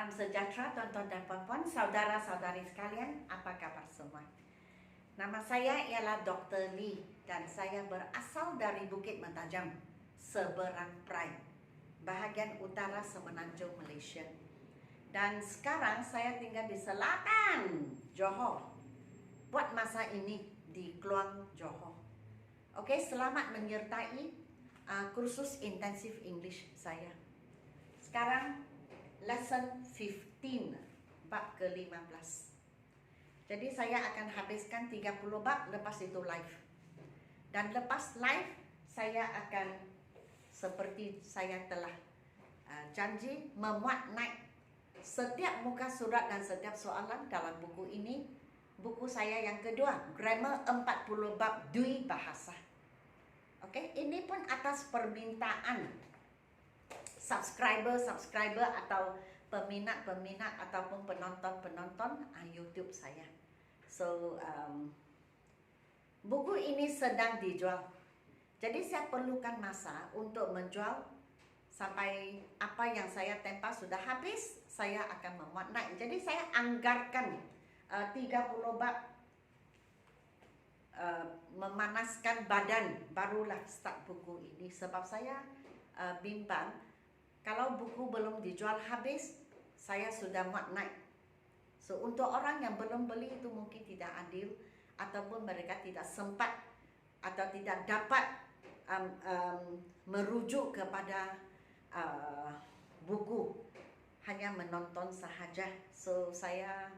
Salam sejahtera tuan-tuan dan puan-puan, saudara-saudari sekalian, apa kabar semua? Nama saya ialah Dr. Lee dan saya berasal dari Bukit Mentajam, seberang Perai, bahagian utara Semenanjung Malaysia. Dan sekarang saya tinggal di selatan Johor, buat masa ini di Kluang, Johor. Oke, selamat menyertai kursus intensif English saya. Sekarang lesson 15, bab ke-15. Jadi saya akan habiskan 30 bab, lepas itu live. Dan lepas live, saya akan seperti saya telah janji memuat naik setiap muka surat dan setiap soalan dalam buku ini. Buku saya yang kedua, Grammar 40 bab Dui Bahasa. Oke, ini pun atas permintaan subscriber atau peminat ataupun penonton YouTube saya. So buku ini sedang dijual. Jadi saya perlukan masa untuk menjual sampai apa yang saya tempa sudah habis, saya akan memuat naik. Jadi saya anggarkan 30 bab memanaskan badan, barulah start buku ini. Sebab saya bimbang kalau buku belum dijual habis, saya sudah muat naik. So, untuk orang yang belum beli itu mungkin tidak adil, ataupun mereka tidak sempat atau tidak dapat merujuk kepada buku, hanya menonton sahaja. So, saya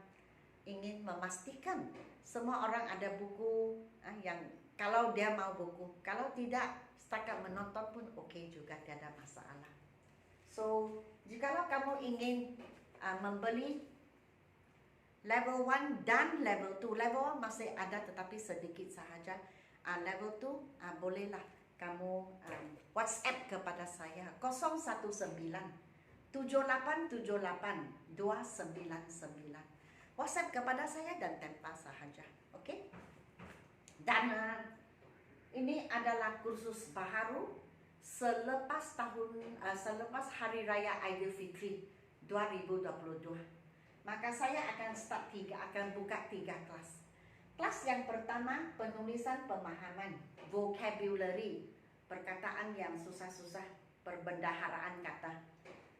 ingin memastikan semua orang ada buku yang kalau dia mau buku, kalau tidak setakat menonton pun okey juga, tiada masalah. So, jikalau kamu ingin membeli level 1 dan level 2, level 1 masih ada tetapi sedikit sahaja. Level 2 bolehlah kamu WhatsApp kepada saya 019 7878 299. WhatsApp kepada saya dan tempa sahaja, okey? Dan ini adalah kursus baharu selepas Hari Raya Aidilfitri 2022. Maka saya akan buka 3 kelas. Kelas yang pertama, penulisan pemahaman, vocabulary, perkataan yang susah-susah, perbendaharaan kata.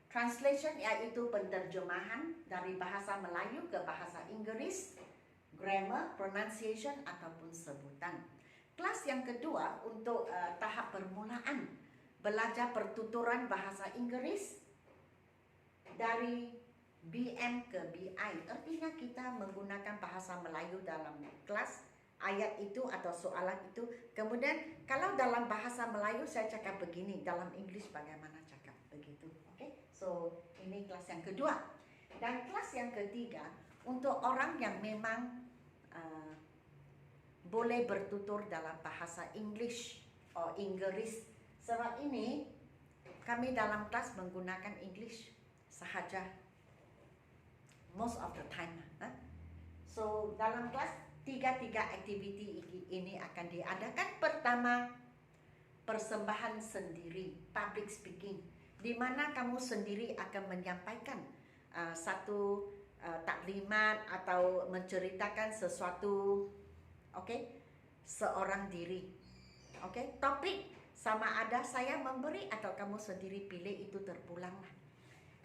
Translation iaitu penterjemahan dari bahasa Melayu ke bahasa Inggeris, grammar, pronunciation ataupun sebutan. Kelas yang kedua untuk tahap permulaan, belajar pertuturan bahasa Inggeris dari BM ke BI. Artinya kita menggunakan bahasa Melayu dalam kelas, ayat itu atau soalan itu. Kemudian kalau dalam bahasa Melayu saya cakap begini, dalam English bagaimana cakap begitu. Oke, so ini kelas yang kedua. Dan kelas yang ketiga untuk orang yang memang boleh bertutur dalam bahasa English atau Inggeris. Sebab ini kami dalam kelas menggunakan English sahaja most of the time. So dalam kelas tiga aktiviti ini akan diadakan. Pertama, persembahan sendiri, public speaking, di mana kamu sendiri akan menyampaikan satu taklimat atau menceritakan sesuatu, okey, seorang diri. Okey, topik sama ada saya memberi atau kamu sendiri pilih, itu terpulanglah.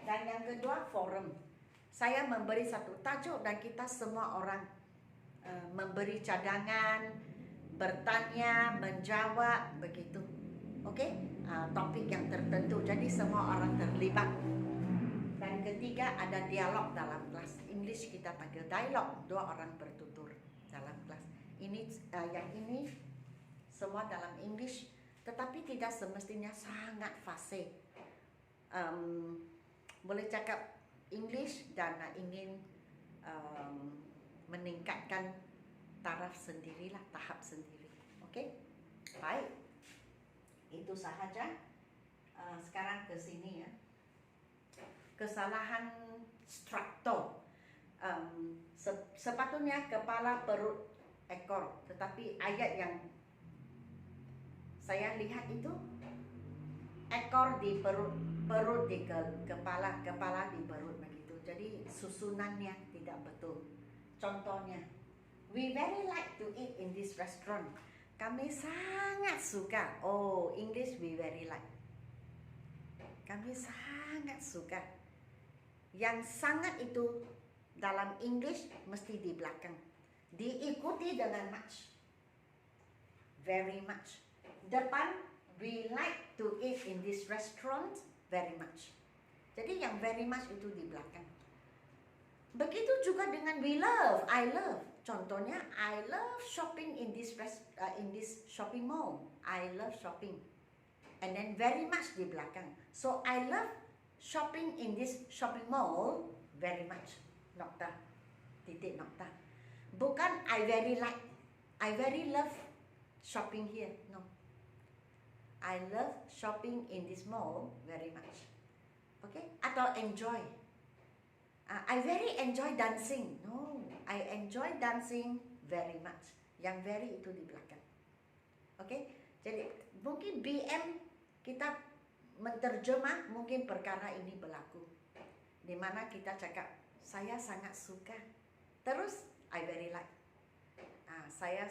Dan yang kedua, forum. Saya memberi satu tajuk dan kita semua orang memberi cadangan, bertanya, menjawab, begitu. Okey, topik yang tertentu. Jadi semua orang terlibat. Dan ketiga, ada dialog dalam kelas. English kita panggil dialog, 2 orang bertutur dalam kelas. Ini yang ini semua dalam English, tetapi tidak semestinya sangat fasih. Boleh cakap English dan ingin meningkatkan taraf sendirilah, tahap sendiri. Okey, baik, itu sahaja. Sekarang ke sini ya. Kesalahan struktur. Sepatutnya kepala, perut, ekor, tetapi ayat yang saya lihat itu ekor di perut, perut di kepala, kepala di perut, begitu. Jadi susunannya tidak betul. Contohnya, we very like to eat in this restaurant. Kami sangat suka. Oh, English we very like. Kami sangat suka. Yang sangat itu dalam English mesti di belakang. Diikuti dengan much. Very much. Depan, we like to eat in this restaurant very much. Jadi yang very much itu di belakang. Begitu juga dengan we love, I love. Contohnya, I love shopping in this shopping mall. I love shopping. And then very much di belakang. So I love shopping in this shopping mall very much. Nokta. Titik nokta. Bukan I very like. I very love shopping here. No. I love shopping in this mall very much. Okay? Atau enjoy. I very enjoy dancing. No. I enjoy dancing very much. Yang very itu di belakang. Okay? Jadi mungkin BM kita menterjemah mungkin perkara ini berlaku. Di mana kita cakap, saya sangat suka. Terus, I very like. Saya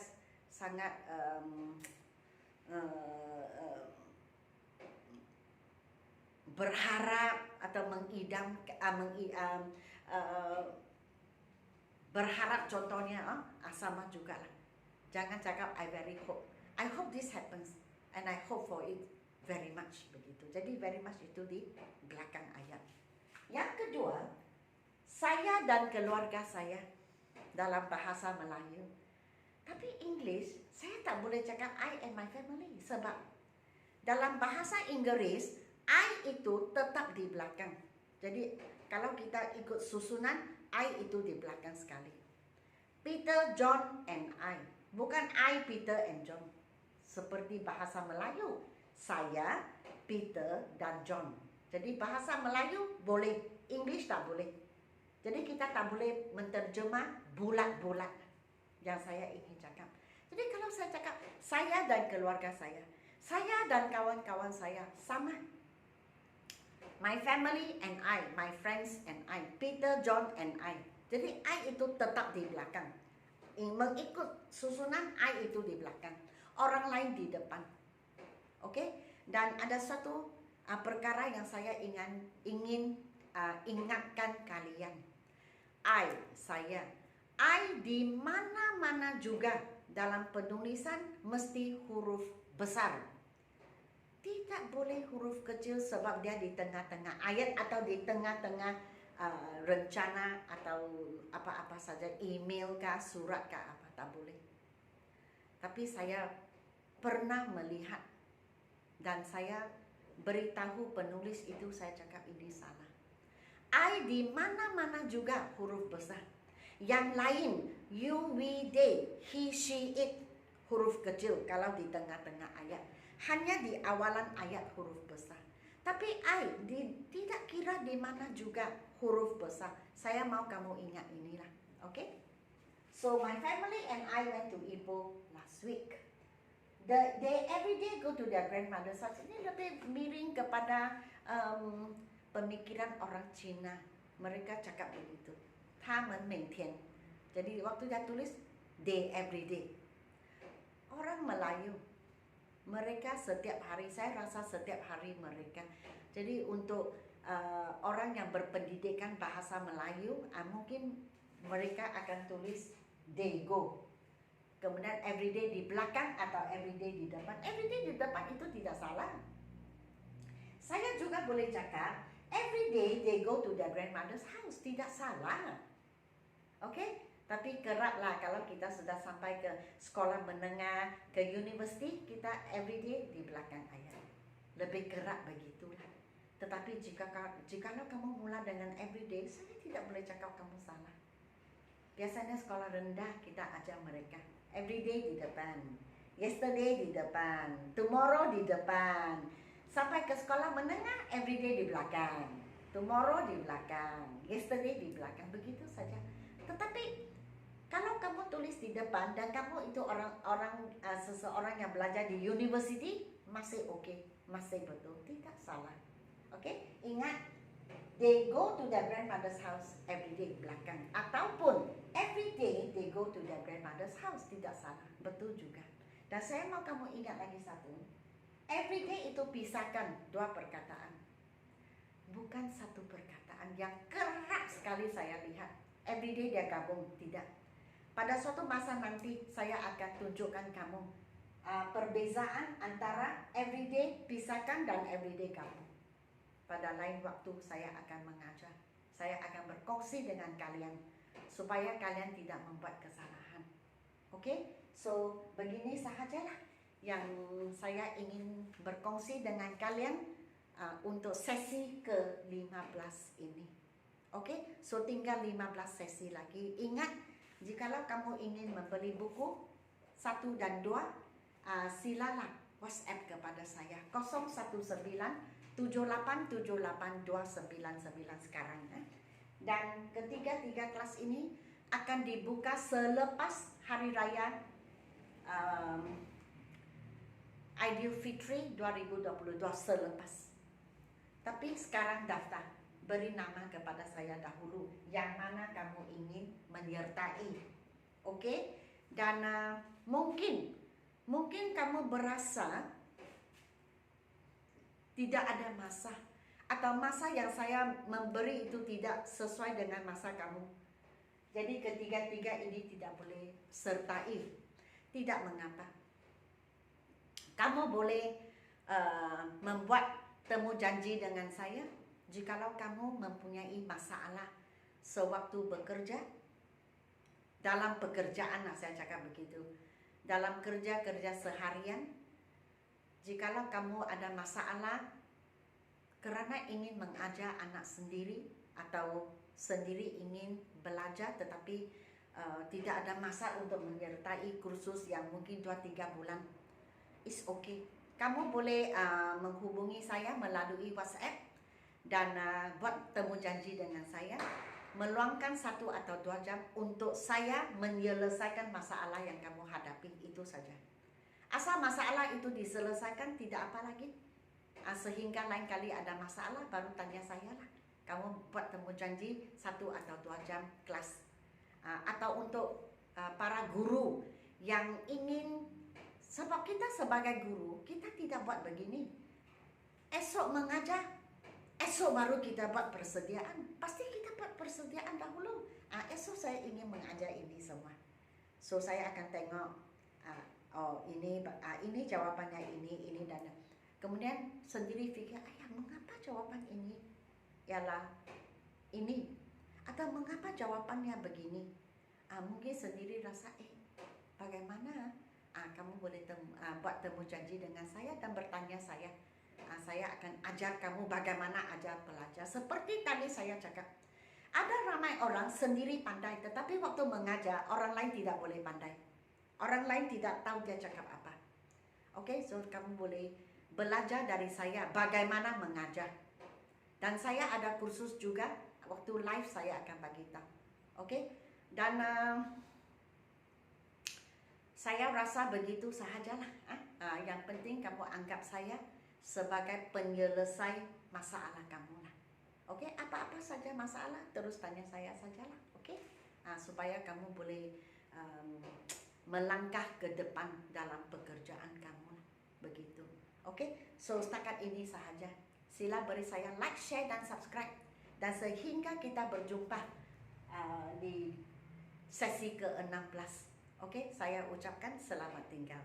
sangat berharap atau berharap contohnya sama juga lah. Jangan cakap I very hope. I hope this happens and I hope for it very much begitu. Jadi very much itu di belakang ayat. Yang kedua, saya dan keluarga saya dalam bahasa Melayu. Tapi English, saya tak boleh cakap I and my family sebab dalam bahasa Inggris I itu tetap di belakang. Jadi kalau kita ikut susunan, I itu di belakang sekali. Peter, John, and I. Bukan I, Peter, and John. Seperti bahasa Melayu, saya, Peter, dan John. Jadi bahasa Melayu boleh, English tak boleh. Jadi kita tak boleh menterjemah bulat-bulat yang saya ingin cakap. Jadi kalau saya cakap, saya dan keluarga saya dan kawan-kawan saya sama. My family and I, my friends and I, Peter, John and I. Jadi I itu tetap di belakang. Mengikut susunan I itu di belakang. Orang lain di depan. Oke? Dan ada satu perkara yang saya ingin ingatkan kalian. Saya. I di mana-mana juga dalam penulisan mesti huruf besar. Tidak boleh huruf kecil sebab dia di tengah-tengah ayat atau di tengah-tengah rencana atau apa-apa saja, email kah, surat kah, apa, tak boleh. Tapi saya pernah melihat dan saya beritahu penulis itu, saya cakap ini salah. I di mana-mana juga huruf besar. Yang lain, you, we, they, he, she, it, huruf kecil kalau di tengah-tengah ayat. Hanya di awalan ayat huruf besar. Tapi tidak kira di mana juga huruf besar. Saya mau kamu ingat inilah. Okay? So my family and I went to Ipoh last week. They every day go to their grandmother's house. Ini lebih miring kepada pemikiran orang Cina. Mereka cakap begitu. 他们每天. Jadi waktu dia tulis, they every day. Orang Melayu. Mereka setiap hari, saya rasa setiap hari mereka. Jadi untuk orang yang berpendidikan bahasa Melayu, mungkin mereka akan tulis they go. Kemudian everyday di belakang atau everyday di depan. Everyday di depan itu tidak salah. Saya juga boleh cakap everyday they go to their grandmother's house. Tidak salah. Oke? Tapi keraplah kalau kita sudah sampai ke sekolah menengah, ke universiti, kita everyday di belakang ayat. Lebih kerap begitulah. Tetapi jika kamu mula dengan everyday, saya tidak boleh cakap kamu salah. Biasanya sekolah rendah kita ajar mereka. Everyday di depan. Yesterday di depan. Tomorrow di depan. Sampai ke sekolah menengah, everyday di belakang. Tomorrow di belakang. Yesterday di belakang. Begitu saja. Tetapi kalau kamu tulis di depan dan kamu itu seseorang yang belajar di university, masih oke, masih betul, tidak salah. Oke? Ingat, they go to their grandmother's house every day belakang, ataupun every day they go to their grandmother's house. Tidak salah, betul juga. Dan saya mau kamu ingat lagi satu, every day itu pisahkan dua perkataan, bukan satu perkataan yang kerap sekali saya lihat. Every day dia gabung, tidak. Pada suatu masa nanti saya akan tunjukkan kamu perbezaan antara everyday pisahkan dan everyday gabung. Pada lain waktu saya akan mengajar, saya akan berkongsi dengan kalian supaya kalian tidak membuat kesalahan. Oke? So, begini sahajalah yang saya ingin berkongsi dengan kalian untuk sesi ke-15 ini. Oke? So, tinggal 15 sesi lagi. Ingat, jikalau kamu ingin membeli buku 1 dan 2, silalah WhatsApp kepada saya 01978782999 sekarang. Dan ketiga kelas ini akan dibuka selepas Hari Raya Aidilfitri 2022 selepas. Tapi sekarang daftar, beri nama kepada saya dahulu yang mana kamu ingin menyertai. Oke? Dan mungkin kamu berasa tidak ada masa, atau masa yang saya memberi itu tidak sesuai dengan masa kamu. Jadi ketiga ini tidak boleh sertai. Tidak mengapa. Kamu boleh membuat temu janji dengan saya jikalau kamu mempunyai masalah sewaktu bekerja, dalam pekerjaan, saya cakap begitu, dalam kerja seharian. Jikalau kamu ada masalah kerana ingin mengajar anak sendiri atau sendiri ingin belajar tetapi tidak ada masa untuk menyertai kursus yang mungkin 2-3 bulan, it's okay. Kamu boleh menghubungi saya melalui WhatsApp dan buat temu janji dengan saya, meluangkan 1 atau 2 jam untuk saya menyelesaikan masalah yang kamu hadapi, itu saja. Asal masalah itu diselesaikan, tidak apa lagi. Sehingga lain kali ada masalah baru tanya saya lah. Kamu buat temu janji 1 atau 2 jam kelas. Atau untuk para guru yang ingin, sebab kita sebagai guru, kita tidak buat begini. Esok mengajar, esok baru kita buat persediaan. Pasti kita buat persediaan dahulu. Esok saya ingin mengajar ini semua. So saya akan tengok, oh ini jawabannya ini dan kemudian sendiri fikir, ayah mengapa jawaban ini ialah ini, atau mengapa jawabannya begini. Mungkin sendiri rasa bagaimana. Kamu boleh buat temu janji dengan saya dan bertanya saya. Saya akan ajar kamu bagaimana ajar pelajar. Seperti tadi saya cakap, ada ramai orang sendiri pandai, tetapi waktu mengajar orang lain tidak boleh pandai. Orang lain tidak tahu dia cakap apa. Oke, so kamu boleh belajar dari saya bagaimana mengajar. Dan saya ada kursus juga, waktu live saya akan bagi tahu. Oke? Dan saya rasa begitu sahajalah. Yang penting kamu anggap saya sebagai penyelesai masalah kamu lah. Oke? Apa-apa saja masalah, terus tanya saya sajalah. Oke? Supaya kamu boleh melangkah ke depan dalam pekerjaan kamu lah. Begitu. Oke? So setakat ini sahaja. Sila beri saya like, share dan subscribe. Dan sehingga kita berjumpa di sesi ke-16. Oke, saya ucapkan selamat tinggal.